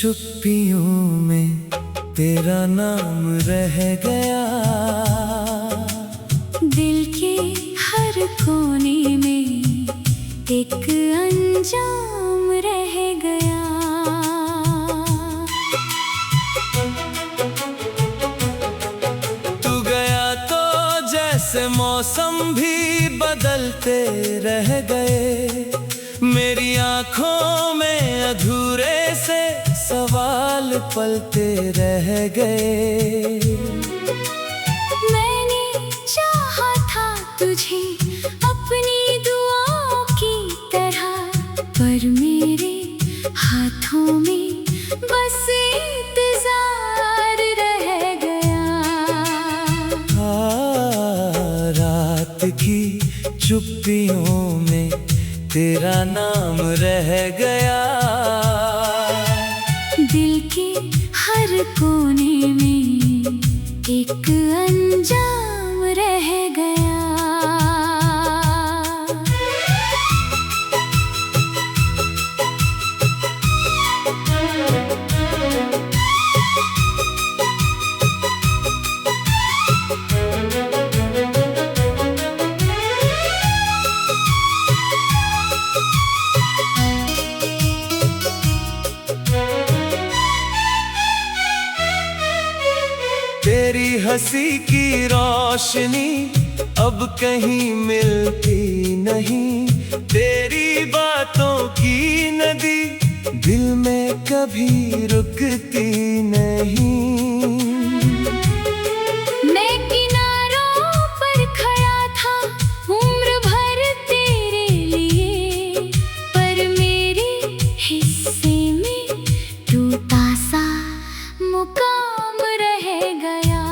चुप्पियों में तेरा नाम रह गया, दिल के हर कोने में एक अंजाम रह गया। तू गया तो जैसे मौसम भी बदलते रह गए, मेरी आंखों में अधूरे से सवाल पलते रह गए। मैंने चाहा था तुझे अपनी दुआओं की तरह, पर मेरे हाथों में बस इंतजार रह गया। रात की चुप्पियों में तेरा नाम रह गया, दिल के हर कोने में एक अंजाम रह गया। तेरी हंसी की रोशनी अब कहीं मिलती नहीं, तेरी बातों की नदी दिल में कभी रुकती नहीं। मैं किनारों पर खड़ा था उम्र भर तेरे लिए, पर मेरे हिस्से में टूटा सा मुकाम रह गया।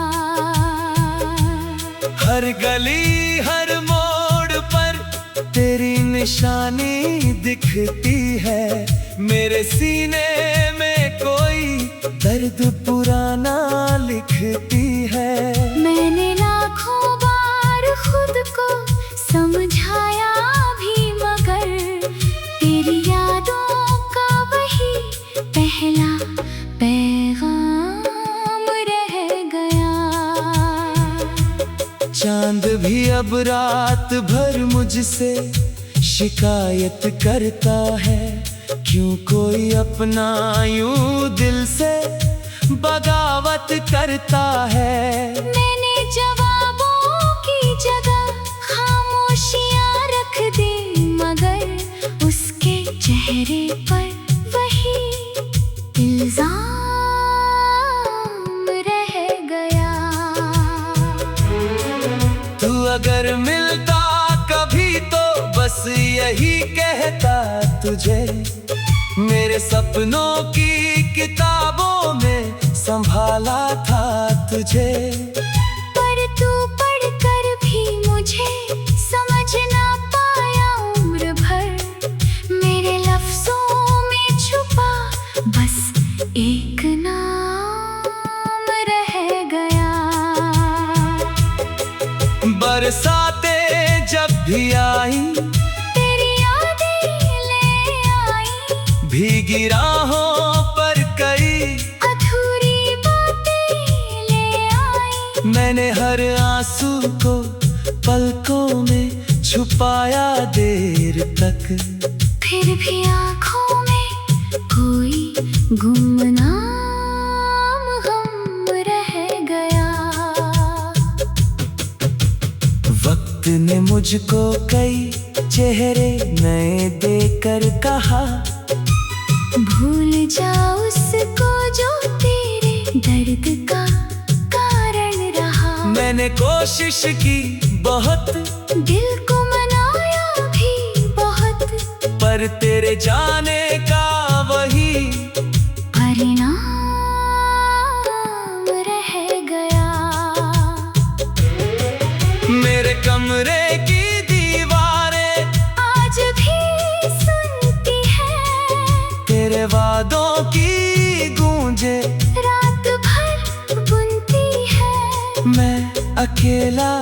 हर गली हर मोड़ पर तेरी निशानी दिखती है, मेरे सीने में कोई दर्द पुराना लिखती है। मैंने लाखों बार खुद को समझाया भी, मगर तेरी यादों का वही पहला पैगाम रह गया। चांद भी अब रात भर मुझसे शिकायत करता है, क्यों कोई अपना यूं दिल से बगावत करता है। मैंने जवाबों की जगह खामोशियां रख दी, मगर उसके चेहरे पर वही इल्जाम रह गया। तू अगर मिलता कभी तो बस यही कहता तुझे, मेरे सपनों की किताबों में संभाला था तुझे। पर तू पढ़कर भी मुझे समझ ना पाया उम्र भर, मेरे लफ्जों में छुपा बस एक नाम रह गया। बरसातें जब भी आई तेरी यादें ले आई, भीगी राहों पर कई अधूरी बातें ले आई। मैंने हर आंसू को पलकों में छुपाया देर तक, फिर भी आँखों में कोई गुमनाम गम रह गया। वक्त ने मुझको कई चेहरे नए देकर कहा, भूल जा उसको जो तेरे दर्द का कारण रहा। मैंने कोशिश की बहुत, दिल को मनाया भी बहुत, पर तेरे जाने का वही परिणाम रह गया। मेरे कमरे की दीवारें आज भी सुनती है तेरे वादों की गूंजे, रात भर बुनती है। मैं अकेला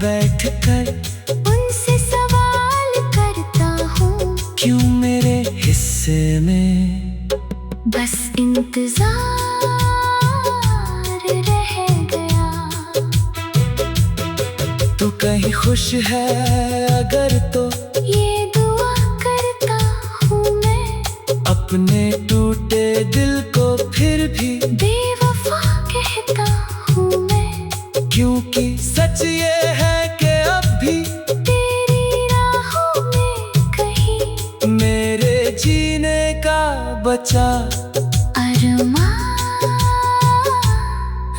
बैठकर उनसे सवाल करता हूँ, क्यों मेरे हिस्से में बस इंतजार इंतजार रह गया। तू कहीं खुश है अगर तो ये दुआ करता हूँ मैं, अपने टूटे दिल को फिर भी बेवफा कहता हूँ मैं। क्योंकि सच ये है कि अब भी तेरी राहों में कहीं मेरे जीने का बचा अरमान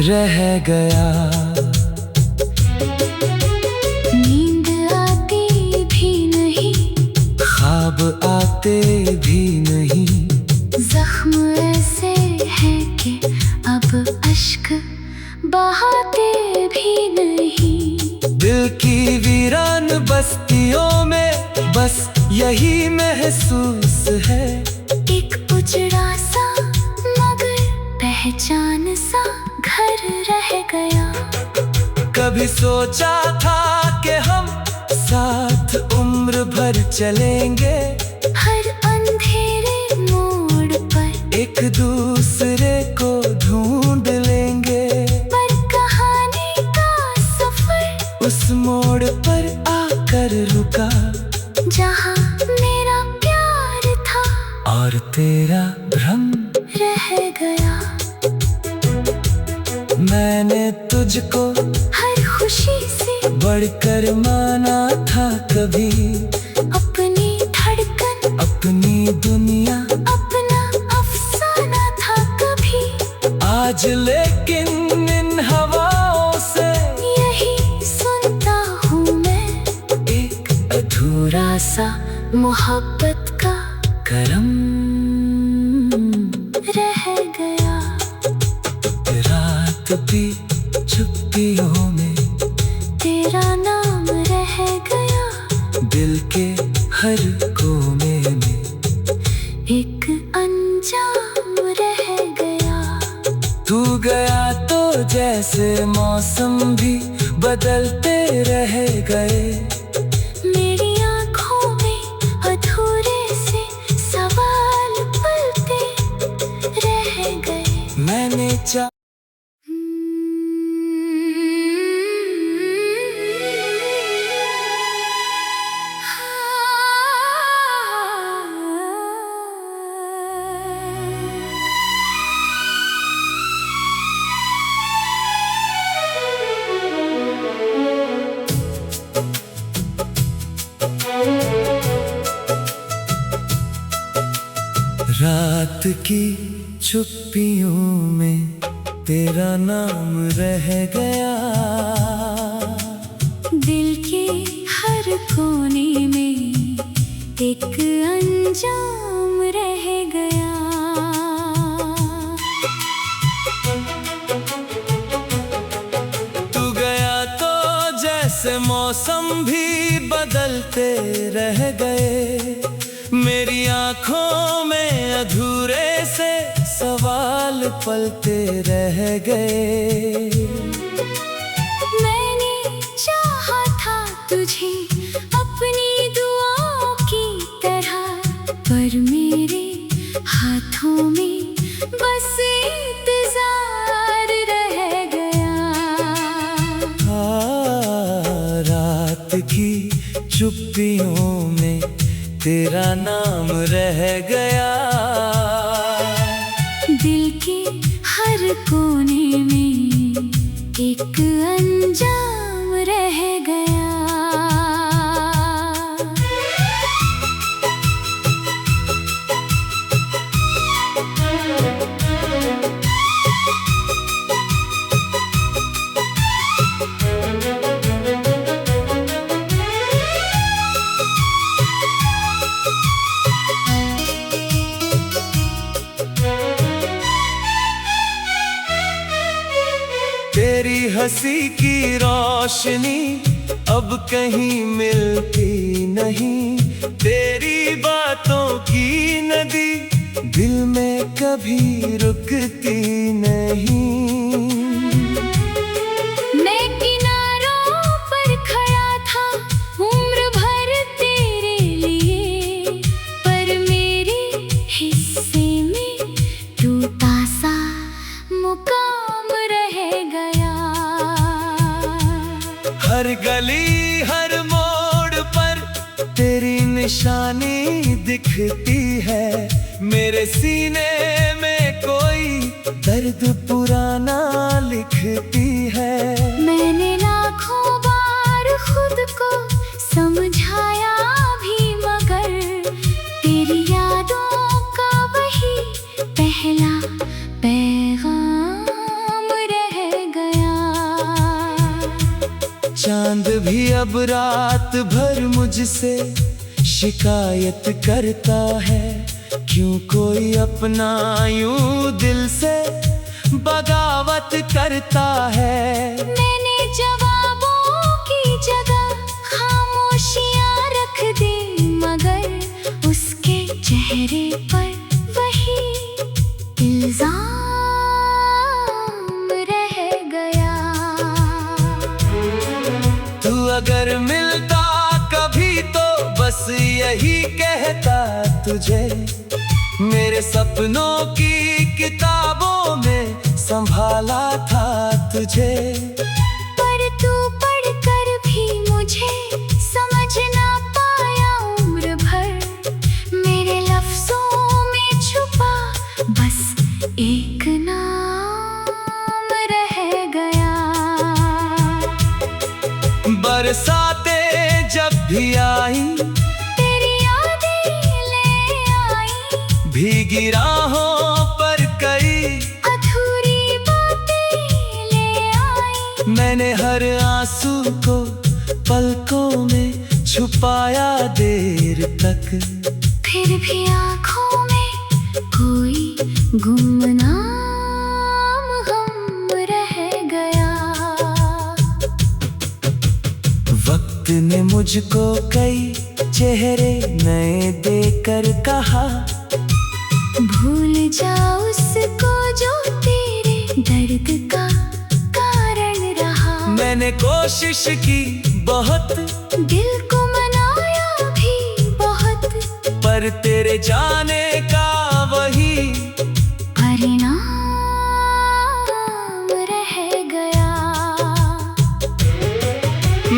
रह गया। नींद आती भी नहीं, ख्वाब आते भी नहीं, जख्म ऐसे हैं कि अब अश्क बहाते भी नहीं। दिल की वीरान बस्तियों में बस यही महसूस है। एक उजड़ा सा मगर पहचान सा घर रह गया। कभी सोचा था कि हम साथ उम्र भर चलेंगे, हर अंधेरे मोड़ पर एक दूसरे को ढूंढ लेंगे। पर कहानी का सफर उस मोड़ पर आकर रुका, जहाँ मेरा प्यार था और तेरा भ्रम रह गया। मैंने तुझको हर खुशी से बढ़कर माना था कभी, अपनी धड़कन अपनी दुनिया अपना अफसाना था कभी। आज लेकिन इन हवाओं से यही सुनता हूँ मैं, एक अधूरा सा मोहब्बत का करम रह गया। रात भी चुप्पियों में तेरा नाम रह गया। दिल के हर कोने में एक अंजाम रह गया। तू गया तो जैसे मौसम भी बदलते रह गए। मेरी आँखों में अधूरे से सवाल पलते रह गए। मैंने रात की चुप्पियों में तेरा नाम रह गया। दिल के हर कोने में एक अंजाम रह गया। तू गया तो जैसे मौसम भी बदलते रह गए। मेरी आँखों में अधूरे से सवाल पलते रह गए। मैंने चाहा था तुझे अपनी दुआओं की तरह, पर मेरे हाथों में बस इंतजार रह गया। रात की चुप्पियों में तेरा नाम रह गया। दिल के हर कोने में एक अंजाम रह गया। तेरी हंसी की रोशनी अब कहीं मिलती नहीं। तेरी बातों की नदी दिल में कभी रुकती नहीं। मैं किनारों पर खड़ा था उम्र भर तेरे लिए, पर मेरे हिस्से में टूटा हर गली हर मोड़ पर तेरी निशानी दिखती है। मेरे सीने में कोई दर्द पुराना लिखती है। मैंने लाखों बार खुद को समझाया भी, मगर तेरी यादों का वही पहला पैगाम रह गया। चांद भी अब रात भर मुझसे शिकायत करता है। क्यों कोई अपना यूं दिल से बगावत करता है। मैंने जवाबों की जगह खामोशियां रख दी, मगर उसके चेहरे पर वही इल्जाम रह गया। तू अगर मिलता कभी तो बस यही कहता तुझे। मेरे सपनों की किताबों में संभाला था तुझे। पर तू पढ़कर भी मुझे समझ ना पाया उम्र भर। मेरे लफ्जों में छुपा बस एक नाम रह गया। बरसातें जब भी आई तेरी यादें ले आई, भीगी राहों पर कई अधूरी बातें ले आई। मैंने हर आंसू को पलकों में छुपाया देर तक। फिर भी आँखों में कोई गुमनाम गम रह गया। वक्त ने मुझको कई चेहरे नए देकर कहा, भूल जा उसको जो तेरे दर्द का कारण रहा। मैंने कोशिश की बहुत, दिल को मनाया भी बहुत, पर तेरे जाने का वही परिणाम रह गया।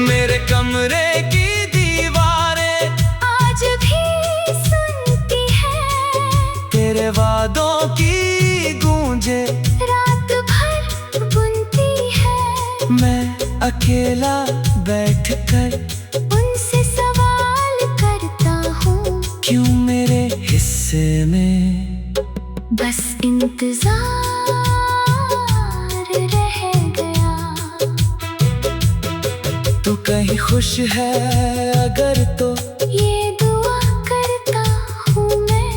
मेरे कमरे की दीवारें आज भी सुनती है तेरे वादों की गूंजे। रात भर बुनती है मैं अकेला बैठकर उनसे सवाल करता हूँ। क्यों मेरे हिस्से में बस इंतजार रह गया। तू कहीं खुश है अगर तो ये दुआ करता हूँ मैं,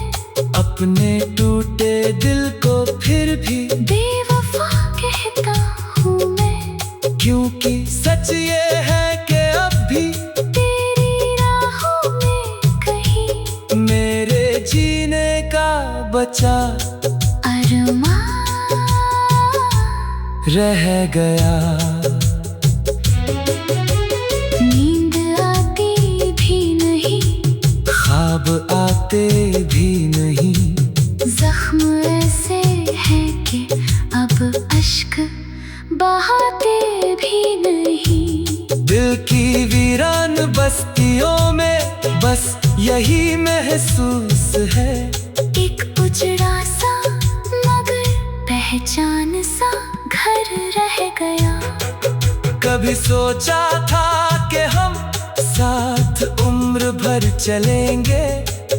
अपने टूटे दिल को फिर भी बेवफा कहता हूँ मैं। क्योंकि सच ये है कि अब भी तेरी राहों में कहीं मेरे जीने का बचा अरमान रह गया। नींद आती भी नहीं, ख्वाब आते भी नहीं। जख्म ऐसे है कि अब अश्क बहाते भी नहीं। दिल की वीरान बस्तियों में बस यही महसूस है। एक उजड़ा सा मगर पहचान सा घर रह गया। कभी सोचा था कि हम साथ उम्र भर चलेंगे,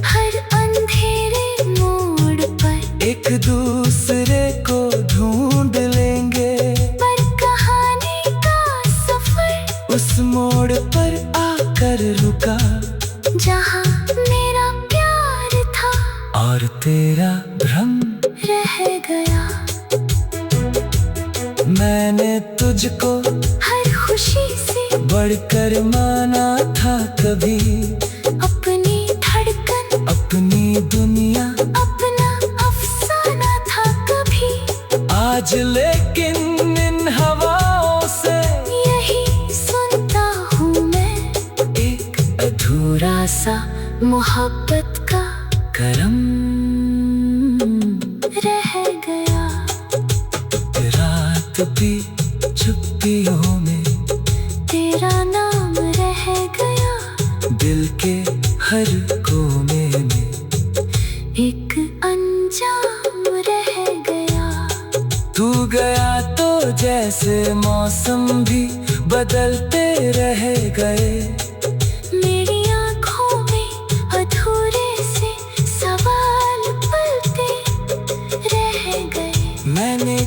हर अंधेरे मोड़ पर एक दूसरे को ढूंढ लेंगे। पर कहानी का सफर उस मोड़ पर आकर रुका, जहाँ मेरा प्यार था और तेरा भ्रम रह गया। मैंने तुझको हर खुशी से बढ़कर माना था कभी। अपनी धड़कन, अपनी दुनिया, अपना अफसाना था कभी। आज लेकिन इन हवाओं से यही सुनता हूँ मैं, एक अधूरा सा मोहब्बत का करम रह गया। रात भी चुप्पियों में तेरे तेरा नाम रह गया। दिल के हर कोने में एक अंजाम रह गया। तू गया तो जैसे मौसम भी बदलते रह गए। मेरी आँखों में अधूरे से सवाल पलते रह गए। मैंने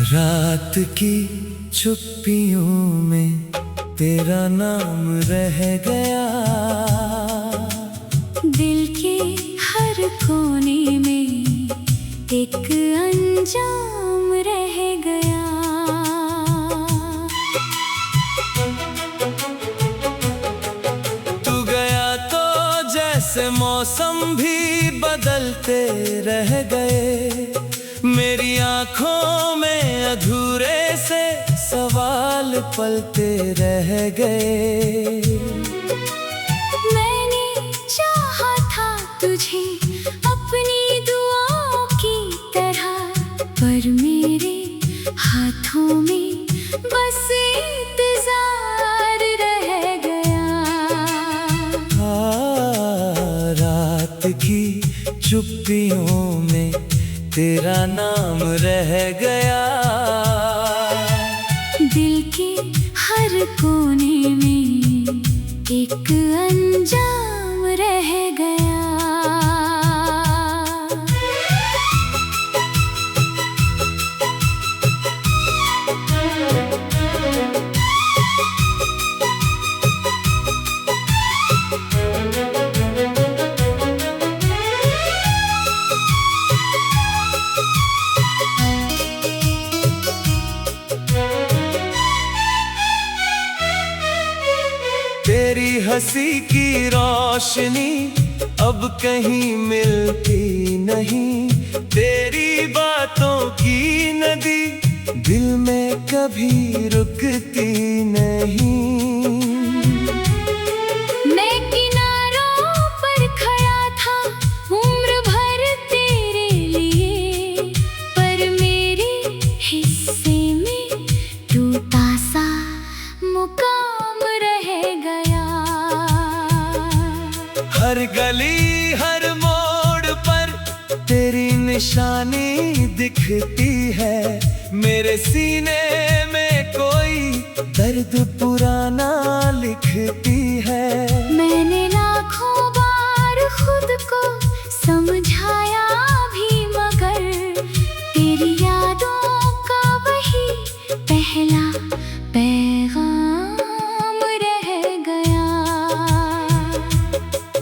रात की चुप्पियों में तेरा नाम रह गया। दिल के हर कोने में एक अंजाम रह गया। तू गया तो जैसे मौसम भी बदलते रह गए। मेरी आँखों में अधूरे से सवाल पलते रह गए। मैंने चाहा था तुझे अपनी दुआओं की तरह, पर मेरे हाथों में बस इंतजार रह गया। रात की चुप्पियों में तेरा नाम रह गया। दिल के हर कोने में एक अंजाम रह गया। तेरी हंसी की रोशनी अब कहीं मिलती नहीं। तेरी बातों की नदी दिल में कभी रुकती नहीं। मैं किनारों पर खड़ा था उम्र भर तेरे लिए, पर मेरे हिस्से में टूटा सा मुकाम रह गया। हर गली हर मोड़ पर तेरी निशानी दिखती है। मेरे सीने में कोई दर्द पुराना लिखती है। मैंने लाखों बार खुद को समझाया भी, मगर तेरी यादों का वही पहला पैगाम रह गया।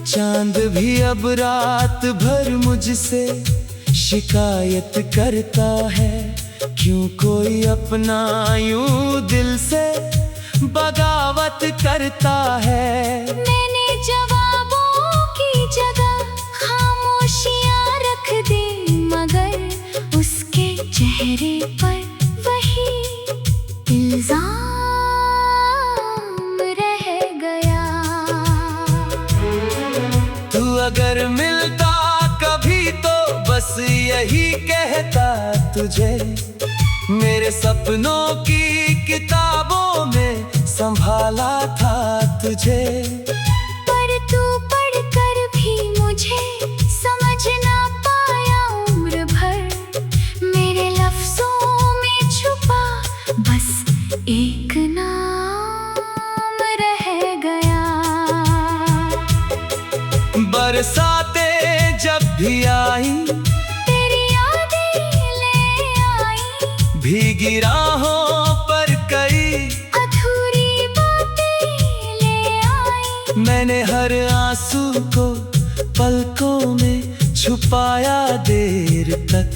चांद भी अब रात भर मुझसे शिकायत करता है। क्यों कोई अपना यूं दिल से बगावत करता है। मैंने जवाबों की जगह खामोशियां रख दी, मगर उसके चेहरे पर वही इल्जाम रह गया। तू अगर मिलता कभी तो बस यही कहता तुझे। मेरे सपनों की किताबों में संभाला था तुझे। पर तू पढ़कर भी मुझे समझ ना पाया उम्र भर। मेरे लफ्जों में छुपा बस एक नाम रह गया। बरसातें जब भी आई तेरी यादें ले आई, भीगी राहों पर कई अधूरी बातें ले आई। मैंने हर आंसू को पलकों में छुपाया देर तक।